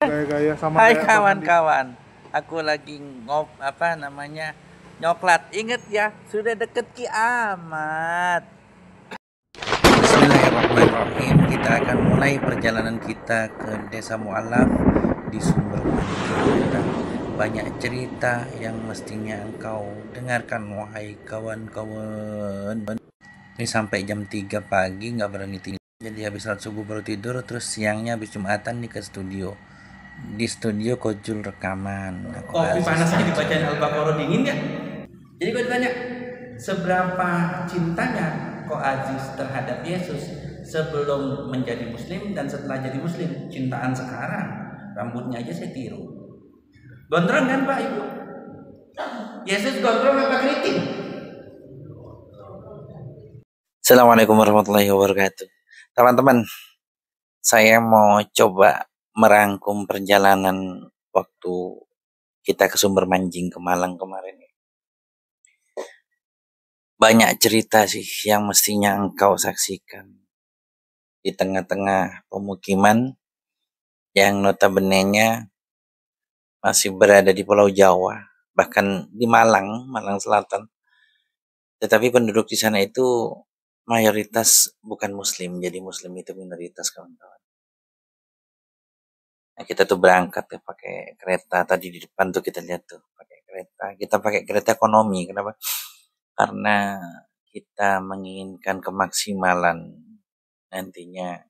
Gaya-gaya sama Hai kayak Bang Andi. kawan-kawan, aku lagi nyoklat. Ingat ya, sudah deket kiamat. Bismillahirrahmanirrahim. Kita akan mulai perjalanan kita ke Desa Mu'alaf di Sumber Kita. Banyak cerita yang mestinya engkau dengarkan, wahai kawan-kawan. Ini sampai jam 3 pagi nggak berhenti tidur. Jadi habis salat subuh baru tidur, terus siangnya habis Jumatan nih ke studio. Di studio Kojul rekaman. Kopi panas aja dibacain Al-Baqarah dingin ya. Jadi gue ditanya, seberapa cintanya Ko Aziz terhadap Yesus sebelum menjadi muslim dan setelah jadi muslim? Cintaan sekarang, rambutnya aja saya tiru. Gondrong kan Pak Ibu? Yesus gondrong apa keriting? Assalamualaikum warahmatullahi wabarakatuh. Teman-teman, saya mau coba merangkum perjalanan waktu kita ke Sumber Manjing ke Malang kemarin. Banyak cerita sih yang mestinya engkau saksikan. Di tengah-tengah pemukiman yang notabene-nya masih berada di Pulau Jawa, bahkan di Malang Selatan. Tetapi penduduk di sana itu mayoritas bukan muslim, jadi muslim itu minoritas kawan-kawan. Nah, kita tuh berangkat ya pakai kereta, tadi di depan tuh kita lihat tuh pakai kereta. Kita pakai kereta ekonomi, kenapa? Karena kita menginginkan kemaksimalan nantinya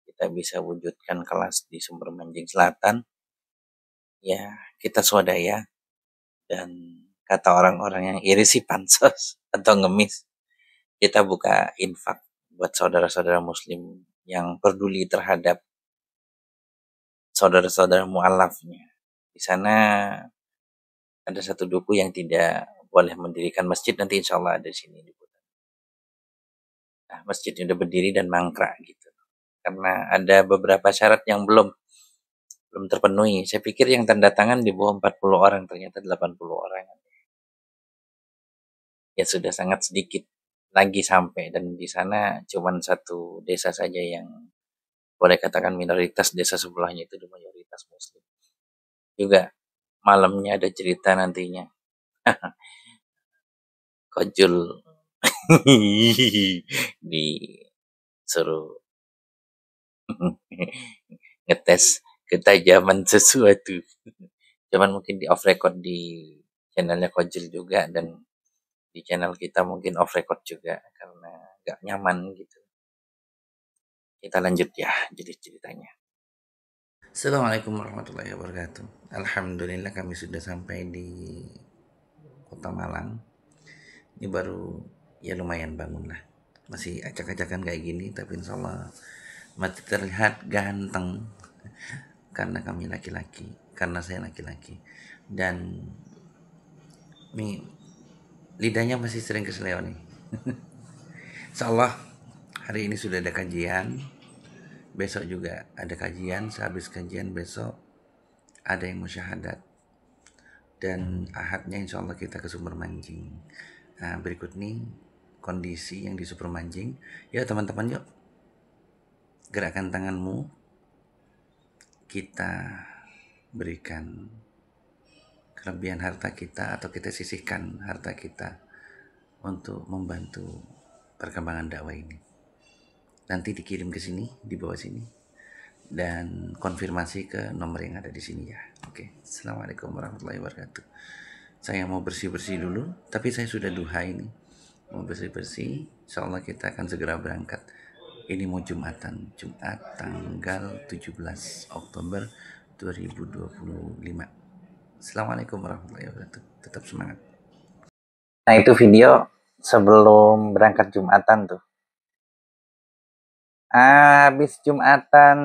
kita bisa wujudkan kelas di Sumber Manjing Selatan. Ya, kita swadaya dan kata orang-orang yang iri sih pansos atau ngemis. Kita buka infak buat saudara-saudara muslim yang peduli terhadap saudara-saudara mu'alafnya. Di sana ada satu duku yang tidak boleh mendirikan masjid, nanti insya Allah ada di sini. Nah, masjid udah berdiri dan mangkrak gitu. Karena ada beberapa syarat yang belum terpenuhi. Saya pikir yang tanda tangan di bawah 40 orang, ternyata 80 orang. Ya sudah sangat sedikit lagi sampai, dan di sana cuma satu desa saja yang boleh katakan minoritas, desa sebelahnya itu mayoritas muslim. Juga malamnya ada cerita nantinya. Kojul disuruh ngetes ketajaman sesuatu. Cuman mungkin di off record di channelnya Kojul juga, dan di channel kita mungkin off record juga karena gak nyaman gitu. Kita lanjut ya jadi ceritanya. Assalamualaikum warahmatullahi wabarakatuh. Alhamdulillah kami sudah sampai di Kota Malang. Ini baru ya lumayan bangun lah. Masih acak-acakan kayak gini, tapi insya Allah masih terlihat ganteng karena kami laki-laki, karena saya laki-laki, dan nih lidahnya masih sering keseleo nih. Insya Allah hari ini sudah ada kajian, besok juga ada kajian, sehabis kajian besok ada yang musyahadat, dan ahadnya insya Allah kita ke Sumber Manjing. Nah, berikut nih kondisi yang di Sumber Manjing. Ya teman-teman, yuk gerakan tanganmu kita berikan kelebihan harta kita, atau kita sisihkan harta kita untuk membantu perkembangan dakwah ini. Nanti dikirim ke sini, di bawah sini, dan konfirmasi ke nomor yang ada di sini ya. Oke. Assalamualaikum warahmatullahi wabarakatuh. Saya mau bersih-bersih dulu, tapi saya sudah duha ini. Mau bersih-bersih, insyaallah kita akan segera berangkat. Ini mau Jumatan, Jumat tanggal 17 Oktober 2025. Assalamualaikum warahmatullahi wabarakatuh. Tetap semangat. Nah, itu video sebelum berangkat Jumatan tuh. Habis Jumatan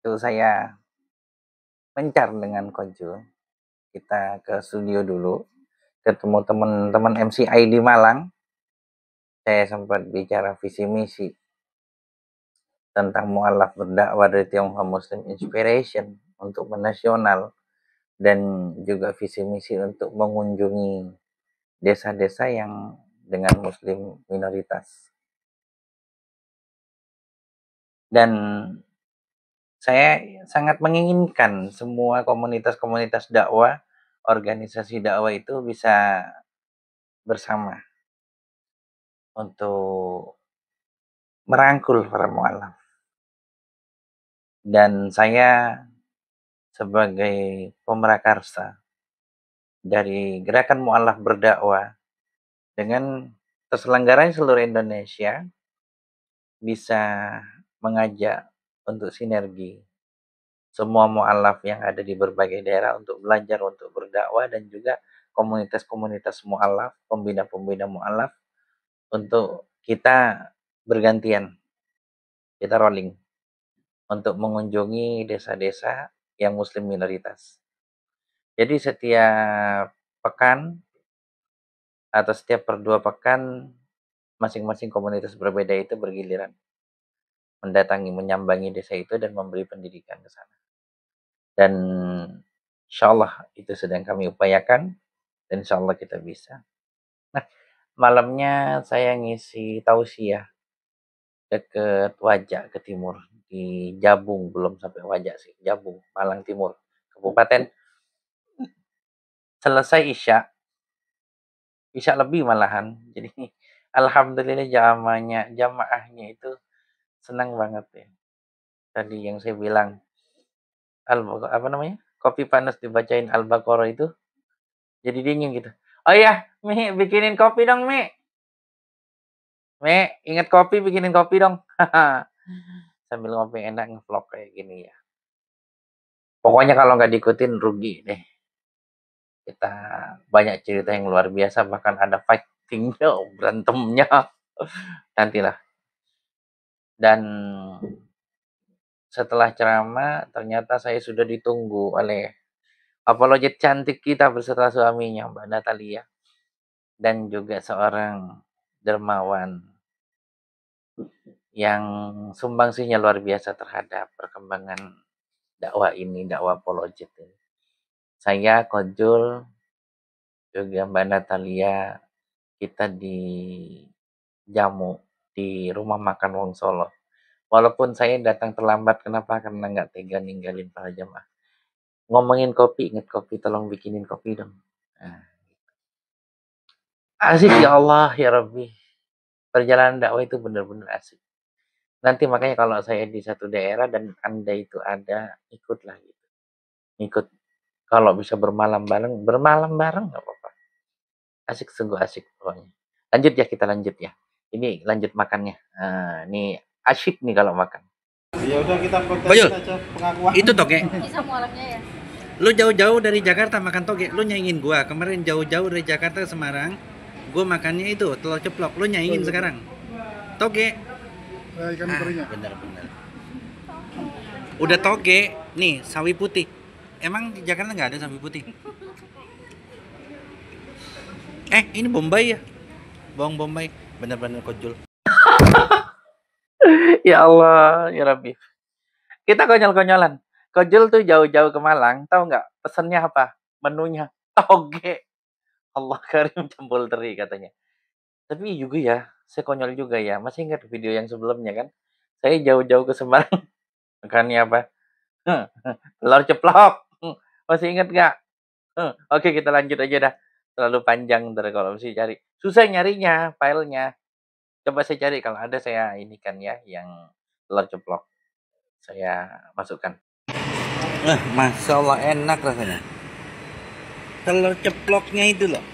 tuh saya mencar dengan Kojul. Kita ke studio dulu, ketemu teman-teman MCI di Malang. Saya sempat bicara visi misi tentang mualaf berdakwah dari Tionghoa Muslim Inspiration untuk menasional, dan juga visi misi untuk mengunjungi desa-desa yang dengan muslim minoritas. Dan Saya sangat menginginkan semua komunitas-komunitas dakwah, organisasi dakwah itu bisa bersama untuk merangkul para mualaf. Dan saya sebagai pemrakarsa dari Gerakan Mualaf Berdakwah dengan terselenggaranya seluruh Indonesia bisa mengajak untuk sinergi semua mualaf yang ada di berbagai daerah untuk belajar untuk berdakwah dan juga komunitas-komunitas mualaf, pembina-pembina mualaf untuk kita bergantian, kita rolling untuk mengunjungi desa-desa yang muslim minoritas. Jadi setiap pekan atau setiap per 2 pekan masing-masing komunitas berbeda itu bergiliran mendatangi, menyambangi desa itu dan memberi pendidikan ke sana. Dan insyaallah itu sedang kami upayakan dan insyaallah kita bisa. Nah, malamnya saya ngisi tausiah deket Wajak ke timur di Jabung, belum sampai Wajak sih, Jabung, Malang Timur, Kabupaten. Selesai Isya lebih malahan. Jadi alhamdulillah jamaahnya itu senang banget ya. Tadi yang saya bilang apa namanya? Kopi panas dibacain Al-Baqarah itu jadi dingin gitu. Oh iya, Mi, bikinin kopi dong, Mi. Mi, ingat kopi, bikinin kopi dong. Sambil ngopi enak ngevlog kayak gini ya. Pokoknya kalau nggak diikutin rugi deh. Kita banyak cerita yang luar biasa, bahkan ada fightingnya, berantemnya. Nantilah. Dan setelah ceramah, ternyata saya sudah ditunggu oleh apologet cantik kita beserta suaminya, Mbak Natalia. Dan juga seorang dermawan yang sumbangsinya luar biasa terhadap perkembangan dakwah ini, dakwah apologet ini. Saya, Kojul, juga Mbak Natalia, kita dijamu di rumah makan Wong Solo. Walaupun saya datang terlambat, kenapa? Karena nggak tega ninggalin para jamaah. Ngomongin kopi, inget kopi, tolong bikinin kopi dong. Nah, asik ya Allah, ya Rabbi. Perjalanan dakwah itu benar-benar asik. Nanti makanya kalau saya di satu daerah dan Anda itu ada, ikutlah gitu. Ikut. Kalau bisa bermalam bareng nggak apa-apa. Asik, sungguh asik pokoknya. Lanjut ya, kita lanjut ya. Ini lanjut makannya. Nah, ini asyik nih kalau makan. Ya udah kita Bayul, protes aja pengakuan. itu toge. Bisa mualafnya ya. Lu jauh-jauh dari Jakarta makan toge, lu nyaingin gua. Kemarin jauh-jauh dari Jakarta ke Semarang, gua makannya itu telur ceplok. Lu nyaingin sekarang. Toge. Ikan kerinya. Bener-bener. Udah toge, nih sawi putih. Emang di Jakarta nggak ada sawi putih? Ini Bombay ya? Bawang Bombay. Bener-bener Kojul. Ya Allah, ya Rabbi. Kita konyol-konyolan. Kojul tuh jauh-jauh ke Malang, tahu nggak? Pesennya apa? Menunya toge. Allah karim jempol teri katanya. Tapi juga ya, saya konyol juga ya. Masih ingat video yang sebelumnya kan? Saya jauh-jauh ke Semarang. Makannya apa? Telur ceplok. Masih ingat nggak? Oke, kita lanjut aja dah. Terlalu panjang ntar kalau mesti cari. Susah nyarinya, filenya. Coba saya cari kalau ada saya ini kan ya yang telur ceplok. Saya masukkan. Masya Allah enak rasanya. Telur ceploknya itu loh.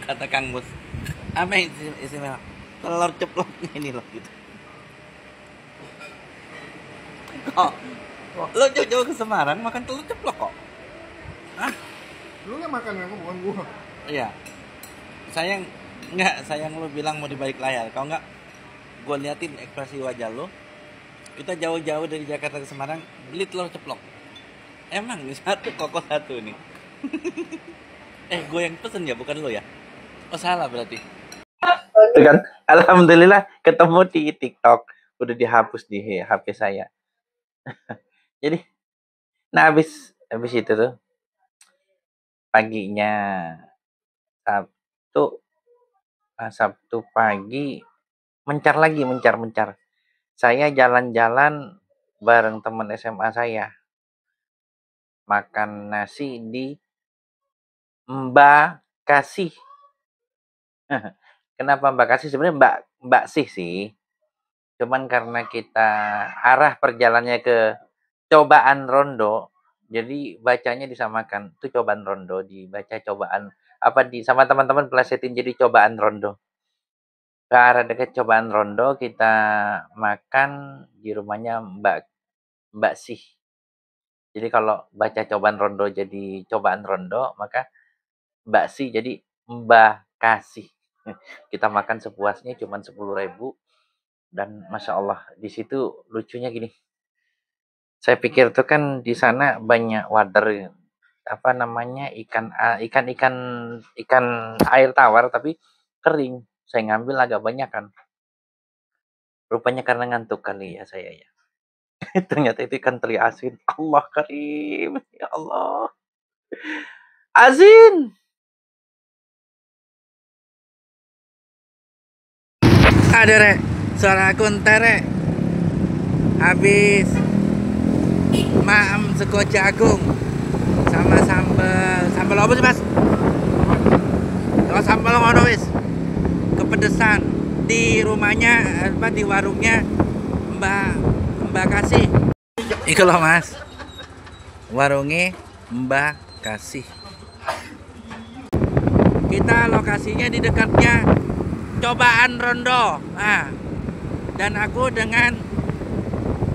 Kata Kang Mus. Apa yang istimewa? Telur ceploknya ini loh gitu. Kok lo jauh-jauh ke Semarang makan telur ceplok kok? Hah? Lu yang makan aku bukan gua. Iya. Sayang lu bilang mau di balik layar. Kalau enggak gue liatin ekspresi wajah lo. Kita jauh-jauh dari Jakarta ke Semarang beli telur ceplok. Emang nih satu koko satu nih. Gue yang pesen ya, bukan lo ya? Oh salah berarti. Itu kan, alhamdulillah ketemu di TikTok. Udah dihapus di HP saya. Jadi, nah habis itu tuh paginya Sabtu pagi mencar. Saya jalan-jalan bareng teman SMA saya makan nasi di Mbak Kasih. Kenapa Mbak Kasih? Sebenarnya Mbak sih. Cuman karena kita arah perjalannya ke cobaan rondo, jadi bacanya disamakan. Itu cobaan rondo dibaca cobaan apa di sama teman-teman plesetin jadi cobaan rondo. Ke arah dekat cobaan rondo kita makan di rumahnya Mbak Sih. Jadi kalau baca cobaan rondo jadi cobaan rondo, maka Mbak Sih jadi Mbak Kasih. Kita makan sepuasnya cuman 10.000 dan masya Allah di situ lucunya gini. Saya pikir tuh kan di sana banyak wader apa namanya ikan air tawar tapi kering. Saya ngambil agak banyak kan. Rupanya karena ngantuk kali ya saya ya. Ternyata itu ikan teri asin. Allah karim. Ya Allah. Asin. Ada rek. Suara aku entar rek. Habis maem sego jagung sama sambal apa sih mas? Oh sambal ngono wis kepedesan di rumahnya apa di warungnya Mbak Kasih. Iku loh mas, warungnya Mbak Kasih. Kita lokasinya di dekatnya cobaan rondo. Nah, dan aku dengan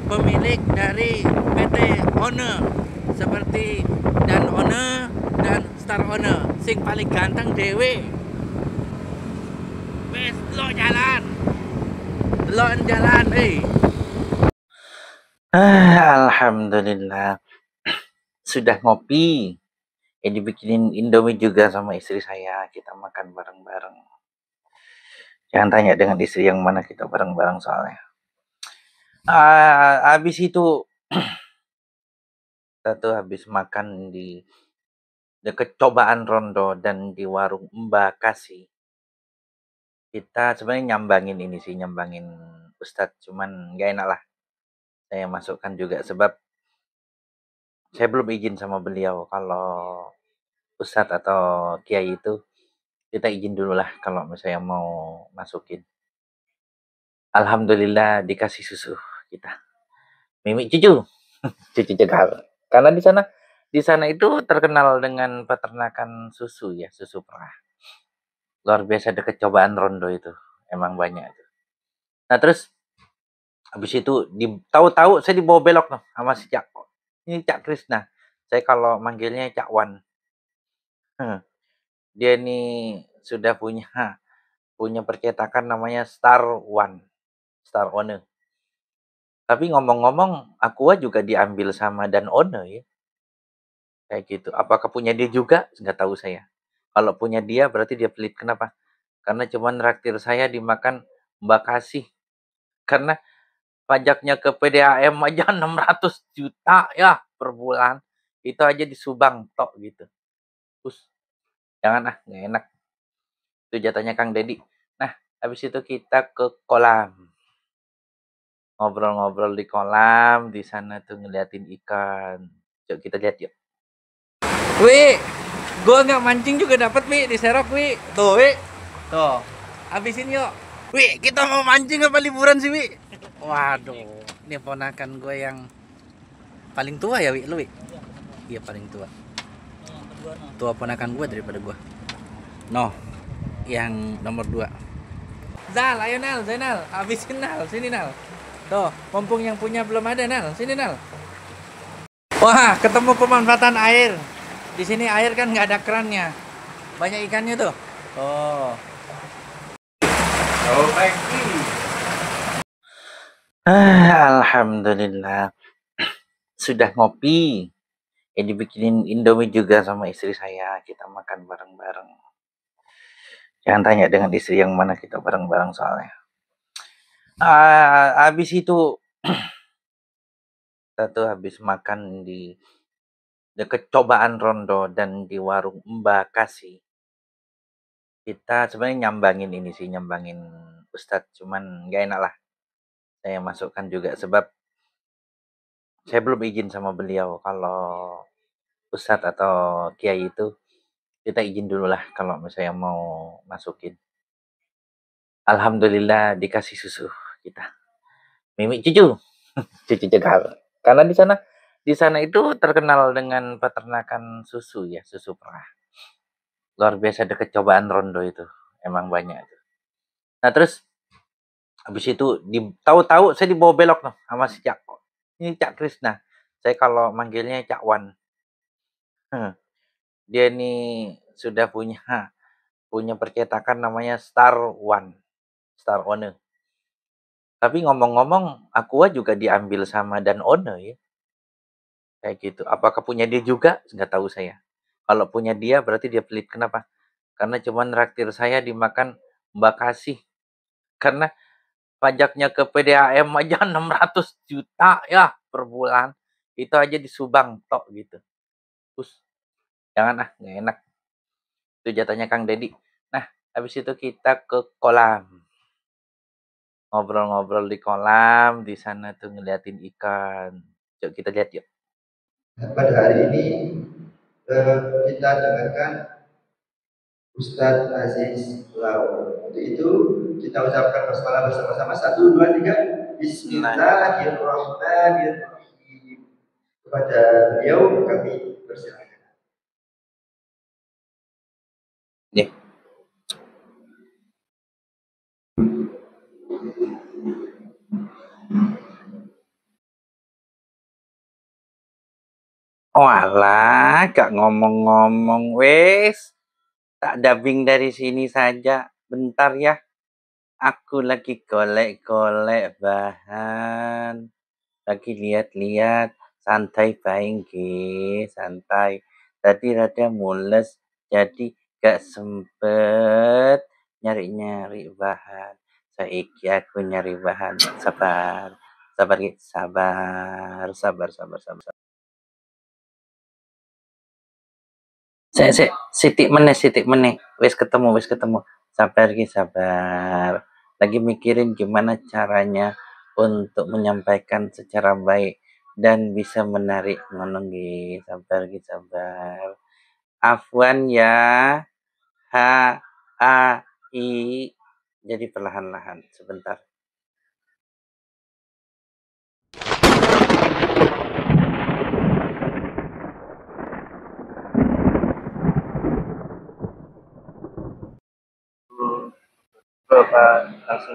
pemilik dari PT One seperti dan One dan Star One sing paling ganteng dewe. Wes lo jalan Alhamdulillah sudah ngopi. Dibikinin Indomie juga sama istri saya, kita makan bareng-bareng. Jangan tanya dengan istri yang mana, kita bareng-bareng soalnya. Habis itu kita tuh habis makan di deket cobaan rondo dan di warung Mbak Kasih. Kita sebenarnya nyambangin Ustadz, cuman nggak enak lah saya masukkan juga sebab saya belum izin sama beliau. Kalau Ustadz atau Kiai itu kita izin dulu lah kalau misalnya mau masukin. Alhamdulillah dikasih susu kita. Mimi cucu cekal. Karena di sana itu terkenal dengan peternakan susu ya, susu perah. Luar biasa deket cobaan rondo itu. Emang banyak itu. Nah, terus habis itu tahu-tahu saya dibawa belok noh sama si Cak. Ini Cak Krisna. Saya kalau manggilnya Cak Wan. Dia ini sudah punya percetakan namanya Star One. Star One. Tapi ngomong-ngomong, Aqua juga diambil sama dan One ya. Kayak gitu. Apakah punya dia juga? Nggak tahu saya. Kalau punya dia berarti dia pelit. Kenapa? Karena cuma traktir saya dimakan Mbak Kasih. Karena pajaknya ke PDAM aja 600 juta ya per bulan. Itu aja di Subang tok gitu. Terus jangan nggak enak. Itu jatahnya Kang Dedi. Nah, habis itu kita ke kolam. Ngobrol-ngobrol di kolam, di sana tuh ngeliatin ikan. Yuk kita lihat yuk. Wi, gua nggak mancing juga dapat Wi di Serok Wi. Tuh Wi, tuh. Habisin yuk. Wi, kita mau mancing apa liburan sih Wi? Waduh, ini ponakan gue yang paling tua ya Wi, lu Wi? Iya paling tua. Tua ponakan gue daripada gue. No, yang nomor 2. Zal, ayo Nal, Zainal, habisin Nal, sini Nal. Tuh, mumpung yang punya belum ada Nal, sini Nal. Wah, ketemu pemanfaatan air. Di sini air kan nggak ada kerannya. Banyak ikannya tuh. Oh. Oh, Alhamdulillah. Sudah ngopi. Dibikinin Indomie juga sama istri saya. Kita makan bareng-bareng. Jangan tanya dengan istri yang mana, kita bareng-bareng soalnya. Habis itu kita tuh habis makan di deket cobaan rondo dan di warung Mbak Kasih. Kita sebenarnya nyambangin Ustadz, cuman nggak enak lah saya masukkan juga sebab Saya belum izin sama beliau. Kalau ustadz atau kiai itu kita izin dulu lah kalau misalnya mau masukin. Alhamdulillah dikasih susu kita. Mimi cucu, cucu cekal. Karena di sana itu terkenal dengan peternakan susu ya, susu perah. Luar biasa deket cobaan rondo itu. Emang banyak itu. Nah, terus habis itu tahu-tahu saya dibawa belok noh sama si Cak. Ini Cak Krisna. Saya kalau manggilnya Cak Wan. Dia ini sudah punya percetakan namanya Star One, Star One. Tapi ngomong-ngomong, Aqua juga diambil sama Dan One ya, kayak gitu. Apakah punya dia juga? Nggak tahu saya. Kalau punya dia berarti dia pelit. Kenapa? Karena cuma traktir saya dimakan Mbak Kasih. Karena pajaknya ke PDAM aja 600 juta ya per bulan. Itu aja di Subang tok gitu. Terus jangan nggak enak. Itu jatahnya Kang Dedi. Nah, habis itu kita ke kolam. Ngobrol-ngobrol di kolam, di sana tuh ngeliatin ikan. Yuk kita lihat yuk. Pada hari ini kita dengarkan Ustadz Aziz Lau. Untuk itu kita ucapkan basmalah bersama-sama. 1, 2, 3. Bismillahirrahmanirrahim. Kepada beliau kami persilakan. Nih. Walah, gak ngomong-ngomong wes. Tak dubbing dari sini saja. Bentar ya. Aku lagi golek-golek bahan. Lagi lihat-lihat. Santai baik, santai. Tadi rada mules. Jadi gak sempet nyari-nyari bahan. Saiki aku nyari bahan. Sabar. Sitik meneh. Wis ketemu. Sabar. Lagi mikirin gimana caranya untuk menyampaikan secara baik dan bisa menarik ngono nggih. Sabar. Afwan ya. I. Jadi perlahan-lahan sebentar.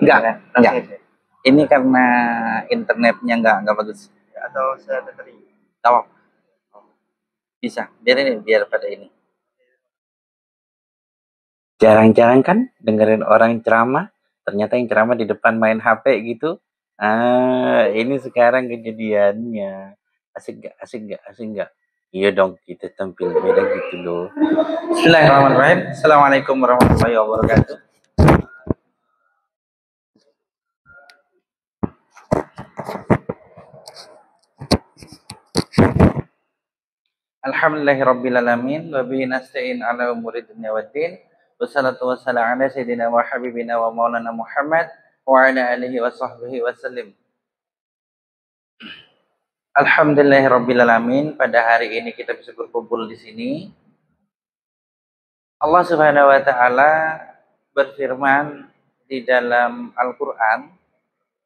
Enggak. Ini karena internetnya enggak bagus. Atau saya tadi. Tahu. Bisa. Biar pada ini. Jarang-jarang kan dengerin orang ceramah, ternyata yang ceramah di depan main HP gitu. Ini sekarang kejadiannya. Asik gak? Iya dong, kita tampil beda gitu loh. Bismillahirrahmanirrahim. Assalamualaikum warahmatullahi wabarakatuh. Alhamdulillahirrabbilalamin. Wa bihi nasta'in ala umuri dunya waddin. Wassalatu wassalamu ala sayyidina wa habibina wa maulana Muhammad wa ala alihi wa sahbihi wasallim. Alhamdulillahirrabbilalamin. Pada hari ini kita bisa berkumpul di sini. Allah Subhanahu wa taala berfirman di dalam Al-Qur'an.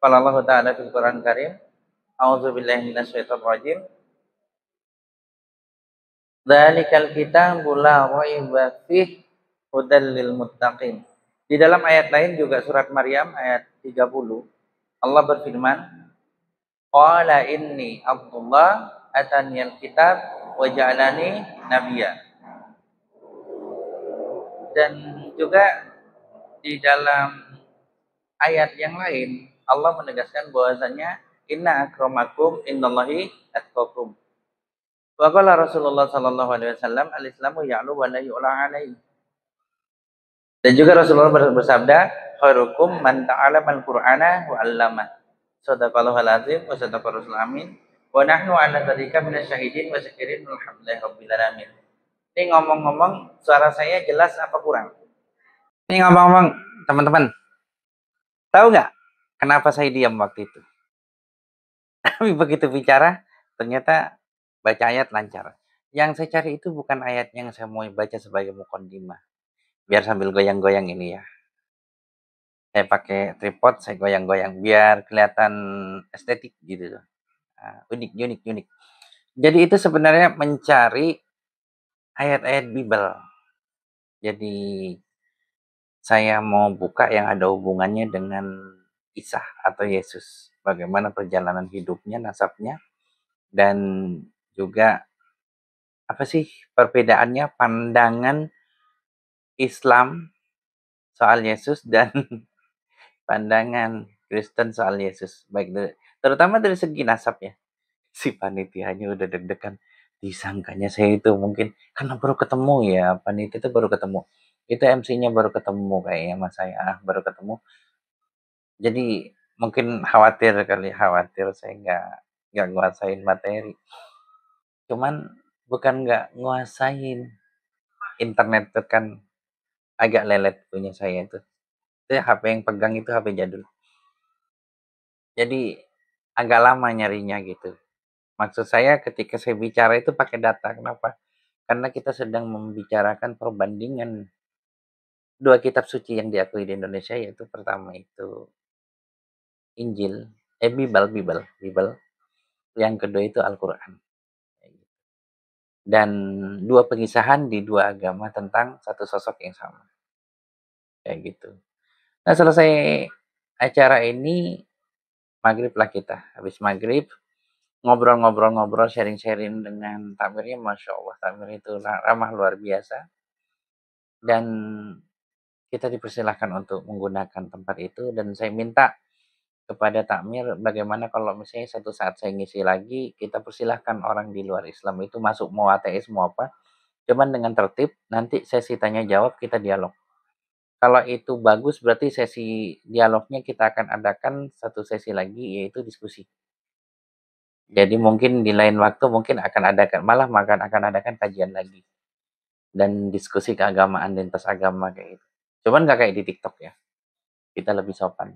Qala Allah Ta'ala fil Qur'an Karim, a'udzubillahi minasyaitonir rajim. Dzalikal kitabu la raiba fihi hudal lil muttaqin. Di dalam ayat lain juga surat Maryam ayat 30, Allah berfirman, qala inni Abdullah ataniyal kitab wa ja'alani nabiyya. Dan juga di dalam ayat yang lain Allah menegaskan bahwasanya inna akramakum indallahi atqakum. Wa qala Rasulullah sallallahu alaihi wasallam al-islamu ya'lu wa la yu'la alaihi. Dan juga Rasulullah bersabda, khairukum man ta'allama al-Qur'ana wa 'allama. Shadaqallahul azim wa shadaqa rasul amin. Wa nahnu 'ala dzalika minasyahidin wa syakirin alhamdulillahi rabbil alamin. Ini ngomong-ngomong suara saya jelas apa kurang? Ini ngomong-ngomong teman-teman. Tahu nggak kenapa saya diam waktu itu? Tapi begitu bicara ternyata baca ayat lancar. Yang saya cari itu bukan ayat yang saya mau baca sebagai muqaddimah. Biar sambil goyang-goyang ini ya. Saya pakai tripod, saya goyang-goyang biar kelihatan estetik gitu. Unik, unik, unik. Jadi itu sebenarnya mencari ayat-ayat Bible. Jadi saya mau buka yang ada hubungannya dengan Isa atau Yesus. Bagaimana perjalanan hidupnya, nasabnya, dan juga apa sih perbedaannya pandangan Islam soal Yesus dan pandangan Kristen soal Yesus. Terutama dari segi nasab ya. Si panitianya udah deg-degan. Disangkanya saya itu mungkin karena baru ketemu ya, panitia itu baru ketemu. Itu MC-nya baru ketemu kayaknya sama saya, baru ketemu. Jadi mungkin khawatir saya nggak nguasain materi. Cuman bukan nggak nguasain, internet itu kan agak lelet punya saya itu. Itu HP yang pegang itu HP jadul. Jadi agak lama nyarinya gitu. Maksud saya ketika saya bicara itu pakai data. Kenapa? Karena kita sedang membicarakan perbandingan dua kitab suci yang diakui di Indonesia, yaitu pertama itu Injil, Bible. Yang kedua itu Al-Quran. Dan dua pengisahan di dua agama tentang satu sosok yang sama. Kayak gitu. Nah, selesai acara ini, maghrib lah kita. Habis maghrib, ngobrol-ngobrol, sharing-sharing dengan takmirnya. Masya Allah, takmir itu ramah luar biasa. Dan kita dipersilahkan untuk menggunakan tempat itu. Dan saya minta kepada takmir, bagaimana kalau misalnya satu saat saya ngisi lagi, kita persilahkan orang di luar Islam itu masuk, mau ateis, mau apa. Cuman dengan tertib, nanti sesi tanya jawab, kita dialog. Kalau itu bagus, berarti sesi dialognya kita akan adakan satu sesi lagi, yaitu diskusi. Jadi mungkin di lain waktu mungkin akan adakan kajian lagi. Dan diskusi keagamaan lintas agama kayak gitu. Cuman nggak kayak di TikTok ya. Kita lebih sopan.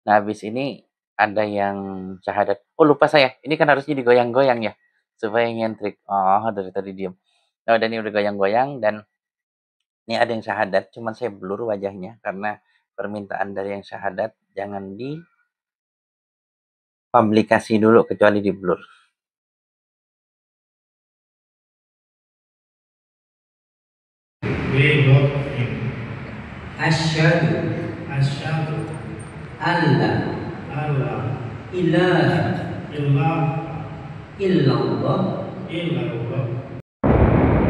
Nah, habis ini ada yang syahadat. Oh, lupa saya. Ini kan harusnya digoyang-goyang ya. Supaya nyentrik. Oh, dari tadi diem. Nah, dan ini udah goyang-goyang dan ini ada yang syahadat. Cuman saya blur wajahnya karena permintaan dari yang syahadat jangan di publikasi dulu kecuali di blur. Asyhadu alla ilaha illallah.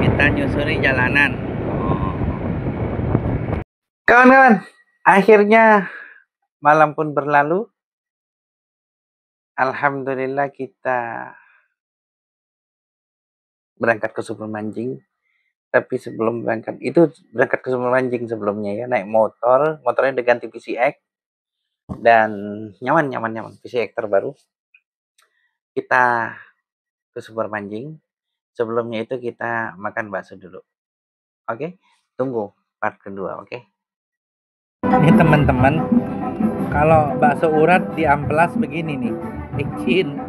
Kita nyusuri jalanan. Kawan-kawan, akhirnya malam pun berlalu. Alhamdulillah kita berangkat ke Sumermanjing. Tapi sebelum berangkat ke Sumermanjing sebelumnya ya, naik motornya udah ganti PCX dan nyaman PCX terbaru. Kita ke Sumermanjing. Sebelumnya itu kita makan bakso dulu. Oke? Tunggu part kedua, oke? Ini teman-teman, kalau bakso urat di amplas begini nih, izin.